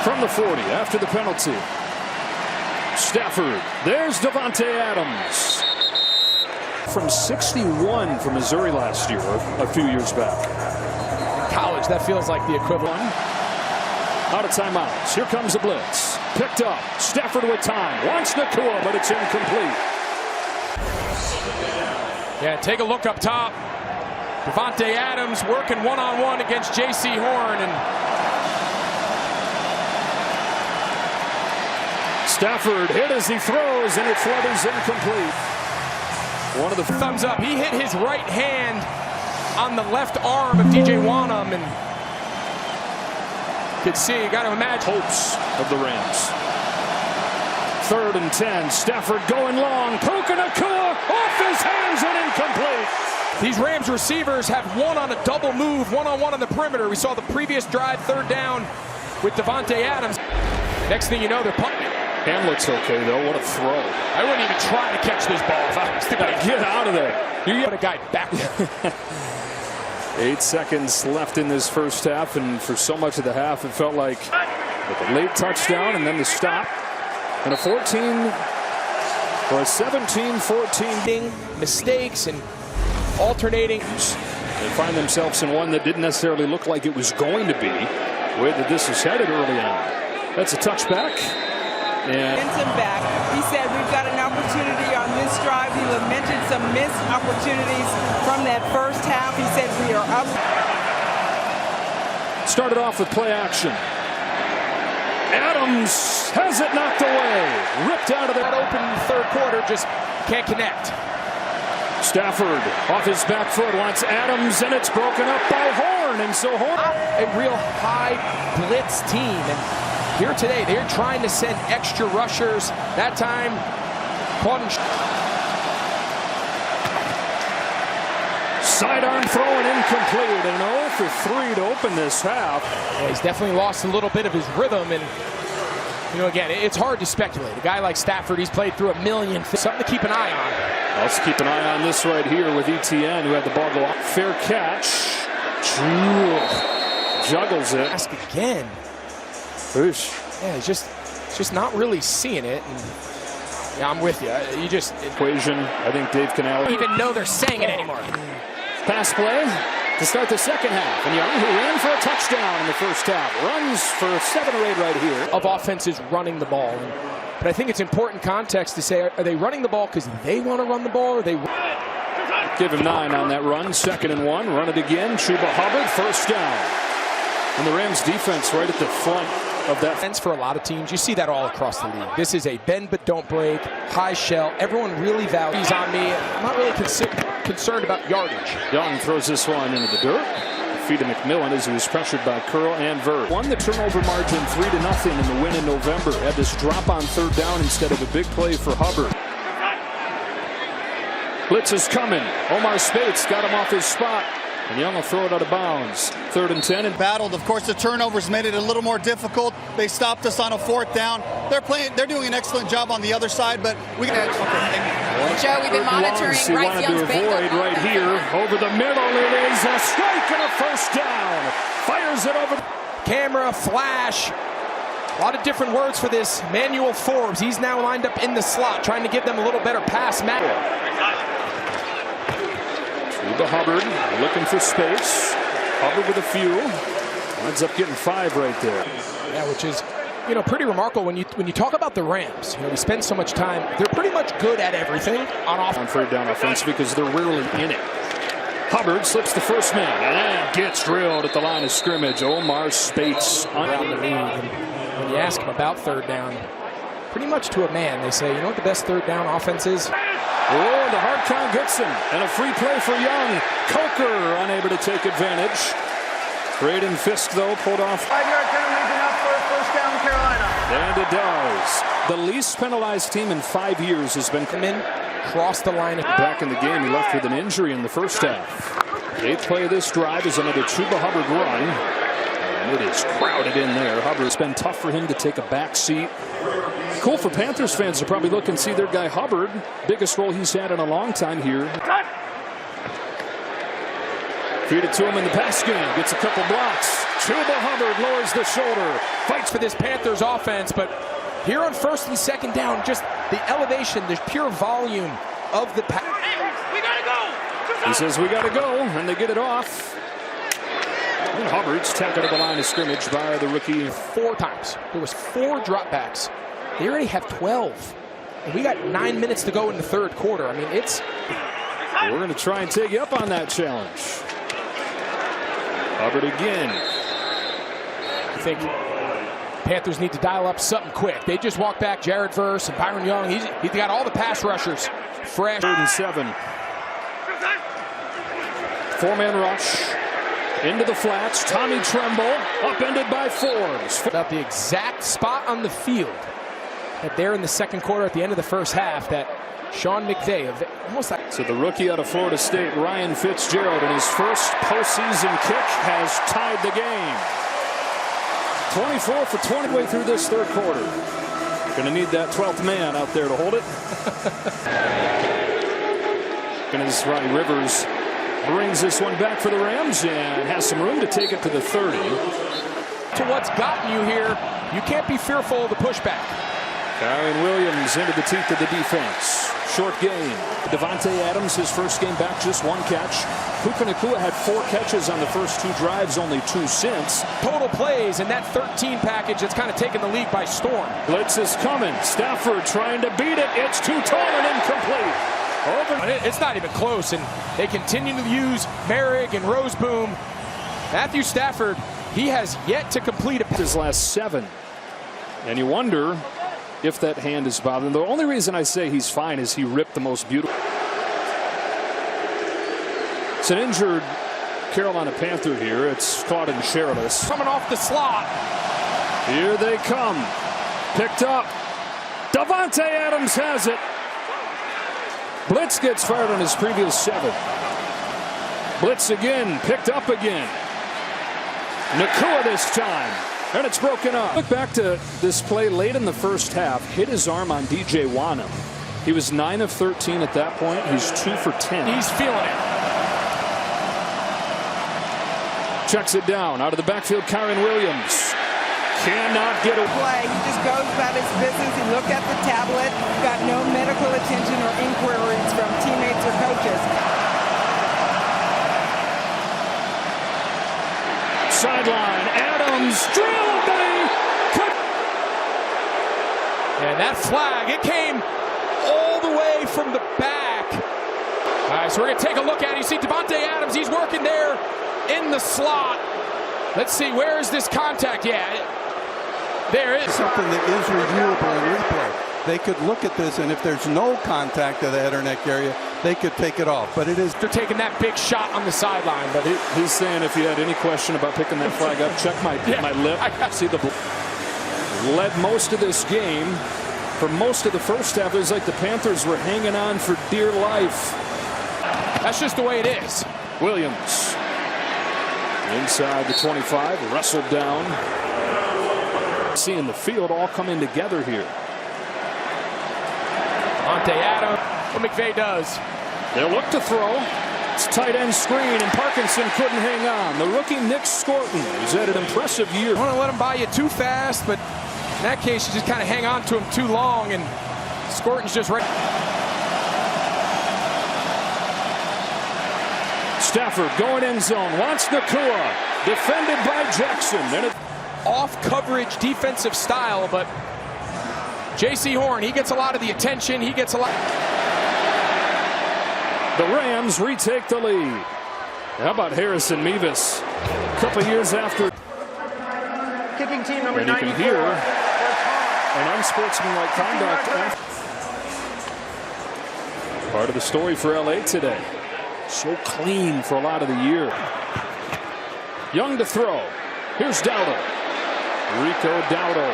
from the 40 after the penalty. Stafford. There's Davante Adams. From 61 from Missouri last year, a few years back. In college, that feels like the equivalent. Out of timeouts. Here comes the blitz. Picked up. Stafford with time. Wants Nacua, but it's incomplete. Yeah, take a look up top. Davante Adams working one-on-one against J.C. Horn, and Stafford hit as he throws, and it flutters incomplete. One of the thumbs up. He hit his right hand on the left arm of DJ Wanham, and you could see, you got to imagine hopes of the Rams. 3rd and 10. Stafford going long. Puka Nacua off his hands and incomplete. These Rams receivers have one on a double move, one-on-one on the perimeter. We saw the previous drive, 3rd down with Davante Adams. Next thing you know, they're punting it. Hamlet's okay, though. What a throw. I wouldn't even try to catch this ball if I was the guy. Get out of there. You got a guy back there. 8 seconds left in this first half, and for so much of the half, it felt like with a late touchdown and then the stop. And a 14 or a 17-14. Mistakes and alternating. They find themselves in one that didn't necessarily look like it was going to be. The way that this is headed early on. That's a touchback. And him back. He said we've got an opportunity on this drive. He lamented some missed opportunities from that first half. He said we are up. Started off with play action. Adams has it knocked away. Ripped out of the open in the 3rd quarter, just can't connect. Stafford off his back foot wants Adams, and it's broken up by Horn. And so Horn, a real high blitz team. And here today, they're trying to send extra rushers. That time, caught and sidearm throw and incomplete. And 0 for 3 to open this half. Yeah, he's definitely lost a little bit of his rhythm. And, you know, again, it's hard to speculate. A guy like Stafford, he's played through a million things. Something to keep an eye on. Let's keep an eye on this right here with ETN, who had the ball go off. Fair catch. Juggles it. Ask again. Oosh. Yeah, he's just not really seeing it. And yeah, I'm with you. You just equation. I think Dave Canal don't even know they're saying it anymore. Pass play to start the second half. And Young, who ran for a touchdown in the first half, runs for 7 or 8 right here. Of offenses running the ball. But I think it's important context to say, are they running the ball because they want to run the ball, or they give him 9 on that run. 2nd and 1. Run it again. Chuba Hubbard, 1st down. And the Rams defense right at the front of that. For a lot of teams, you see that all across the league. This is a bend but don't break, high shell. Everyone really values on me. I'm not really concerned about yardage. Young throws this one into the dirt. Feed to McMillan as he was pressured by Curl and Verb. Won the turnover margin 3-0 in the win in November. Had this drop on 3rd down instead of a big play for Hubbard. Blitz is coming. Omar Spates got him off his spot. And Young will throw it out of bounds. 3rd and 10. And battled. Of course, the turnovers made it a little more difficult. They stopped us on a 4th down. They're doing an excellent job on the other side, but we can. Joe, we've been monitoring he wanted to avoid right here. Over the middle, it is a strike and a 1st down. Fires it over. Camera, flash. A lot of different words for this. Manuel Forbes, he's now lined up in the slot, trying to give them a little better pass match. The Hubbard looking for space. Hubbard with a few. Ends up getting 5 right there. Yeah, which is, you know, pretty remarkable when you talk about the Rams. You know, we spend so much time. They're pretty much good at everything on offense. On 3rd down offense because they're rarely in it. Hubbard slips the first man and gets drilled at the line of scrimmage. Omar Spates around the league. And when you ask him about 3rd down, pretty much to a man, they say, you know what the best 3rd down offense is? Oh, the hard count gets him. And a free play for Young. Coker unable to take advantage. Braden Fisk, though, pulled off. 5-yard penalty enough for a 1st down, Carolina. And it does. The least penalized team in 5 years has been come in, cross the line. Back in the game, he left with an injury in the first half. The 8th play of this drive is another Chuba Hubbard run. And it is crowded in there. Hubbard, it's been tough for him to take a back seat. Cool for Panthers fans to probably look and see their guy Hubbard. Biggest role he's had in a long time here. Feed it to him in the pass game. Gets a couple blocks. Chuba Hubbard lowers the shoulder. Fights for this Panthers offense, but here on 1st and 2nd down, just the elevation, the pure volume of the pass. Hey, we gotta go! He says we got to go, and they get it off. And Hubbard's tackled at the line of scrimmage by the rookie. 4 times. There was 4 dropbacks. They already have 12. And we got 9 minutes to go in the 3rd quarter. I mean, it's... We're going to try and take you up on that challenge. Hubbard again. I think Panthers need to dial up something quick. They just walked back Jared Verse and Byron Young. He's got all the pass rushers fresh. 3rd and 7. 4-man rush. Into the flats. Tommy Tremble upended by Forbes. About the exact spot on the field that there in the 2nd quarter at the end of the 1st half that Sean McVay, almost like... So the rookie out of Florida State, Ryan Fitzgerald, in his first postseason kick, has tied the game. 24 for 20 way through this 3rd quarter. Going to need that 12th man out there to hold it. And as Ronnie Rivers brings this one back for the Rams and has some room to take it to the 30. To what's gotten you here, you can't be fearful of the pushback. Kyron Williams into the teeth of the defense. Short game. Davante Adams, his first game back, just 1 catch. Puka Nacua had 4 catches on the first 2 drives, only 2 since. Total plays in that 13 package that's kind of taken the league by storm. Blitz is coming. Stafford trying to beat it. It's too tall and incomplete. It's not even close, and they continue to use Merrick and Roseboom. Matthew Stafford, he has yet to complete his last 7. And you wonder if that hand is bothering. The only reason I say he's fine is he ripped the most beautiful. It's an injured Carolina Panther here. It's Claudin Sherilis. Coming off the slot. Here they come. Picked up. Davante Adams has it. Blitz gets fired on his previous 7. Blitz again. Picked up again. Nacua this time. And it's broken up. Look back to this play late in the 1st half. Hit his arm on DJ Wanham. He was 9 of 13 at that point. He's 2 for 10. He's feeling it. Checks it down. Out of the backfield, Kyron Williams. Cannot get a play. He just goes about his business. He looked at the tablet. Got no medical attention or inquiries from teammates or coaches. Sideline. Adams drilled. And that flag, it came all the way from the back. All right, so we're going to take a look at it. You see Davante Adams, he's working there in the slot. Let's see, where is this contact? Yeah, there is. Something that is reviewable in replay. They could look at this, and if there's no contact to the head or neck area, they could take it off. But it is. They're taking that big shot on the sideline. But he's saying if you had any question about picking that flag up, check my lip. I see the led most of this game. For most of the 1st half, it was like the Panthers were hanging on for dear life. That's just the way it is. Williams inside the 25, wrestled down. Seeing the field all coming together here. Davante Adams, what McVay does. They'll look to throw. It's tight end screen, and Parkinson couldn't hang on. The rookie Nick Scorton has had an impressive year. I don't want to let him by you too fast, but in that case, you just kind of hang on to him too long, and Scorton's just right. Stafford going end zone, wants Nacua, defended by Jackson. And off coverage defensive style, but J.C. Horn, he gets a lot of the attention. He gets a lot. The Rams retake the lead. How about Harrison Mevis? A couple years after. Kicking team number 94. And you can hear an unsportsmanlike conduct. Part of the story for LA today. So clean for a lot of the year. Young to throw. Here's Dowdle. Rico Dowdle.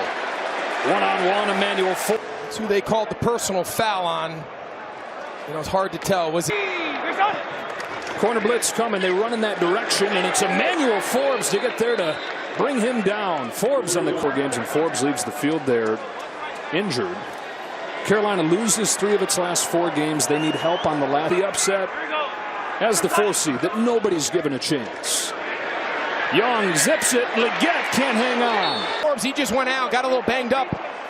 One-on-one, Emmanuel Ford. That's who they called the personal foul on. You know, it's hard to tell. Was it? Corner blitz coming. They run in that direction, and it's Emmanuel Forbes to get there to bring him down. Forbes on the 4 games, and Forbes leaves the field there injured. Carolina loses 3 of its last 4 games. They need help on the last. The upset as the 4 seed that nobody's given a chance. Young zips it. Leggett can't hang on. He just went out, got a little banged up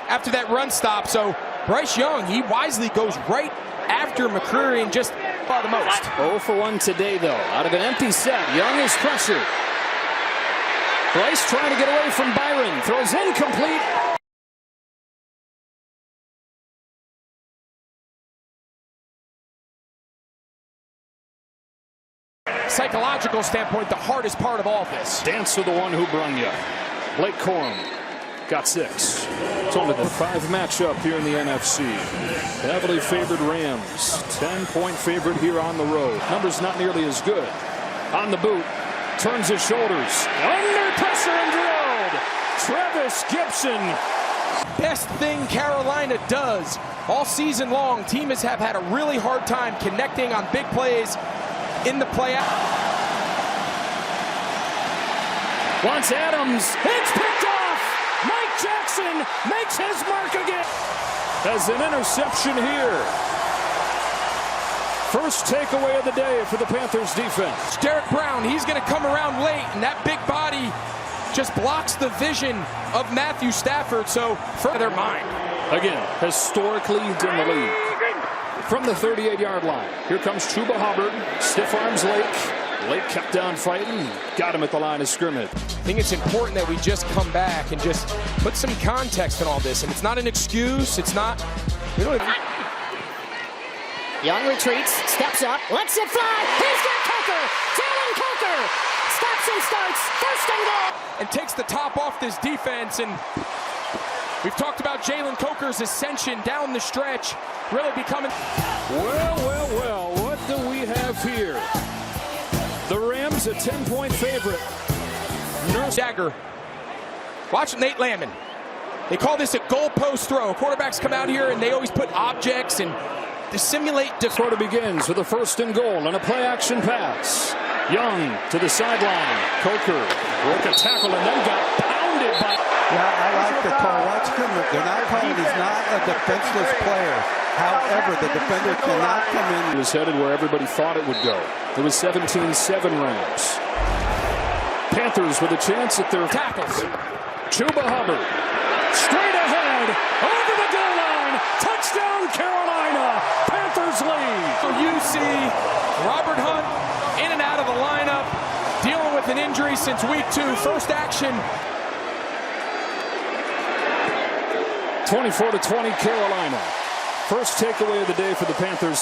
after that run stop. So Bryce Young, he wisely goes right after McCreary and just by the most. 0 for 1 today, though. Out of an empty set, Young is pressured. Bryce trying to get away from Byron. Throws incomplete. Psychological standpoint, the hardest part of all this. Dance with the one who brung you. Blake Corum got 6. It's only the 5 matchup here in the NFC. Heavily favored Rams. 10-point favorite here on the road. Numbers not nearly as good. On the boot. Turns his shoulders. Under pressure and drilled. Travis Gibson. Best thing Carolina does all season long. Teams have had a really hard time connecting on big plays in the playoff. Once Adams, it's picked off. Mike Jackson makes his mark again. Has an interception here. First takeaway of the day for the Panthers defense. Derek Brown, he's going to come around late, and that big body just blocks the vision of Matthew Stafford. So for their mind. Again, historic leads in the league. From the 38-yard line, here comes Chuba Hubbard. Stiff arms Lake. Lake kept down fighting. Got him at the line of scrimmage. I think it's important that we just come back and just put some context in all this. And it's not an excuse. It's not. We don't even... Young retreats, steps up, lets it fly. He's got Coker. Jalen Coker stops and starts. First and goal. And takes the top off this defense. And we've talked about Jalen Coker's ascension down the stretch. Really becoming. Well, what do we have here? The Rams a 10-point favorite. Dagger. Watch Nate Landman. They call this a goalpost throw. Quarterbacks come out here and they always put objects and to simulate. Quarter begins with a 1st and goal and a play-action pass. Young to the sideline. Coker broke a tackle and then got pounded by. Yeah, I like the call. Watch him. They're not calling. He's not a defenseless player. However, the defender cannot come in. It was headed where everybody thought it would go. It was 17-7 Rams. Panthers with a chance at their tackles. Chuba Hubbard. Straight ahead. Over the goal line. Touchdown Carolina. Panthers lead. So you see Robert Hunt in and out of the lineup. Dealing with an injury since week 2. First action. 24-20 Carolina. First takeaway of the day for the Panthers.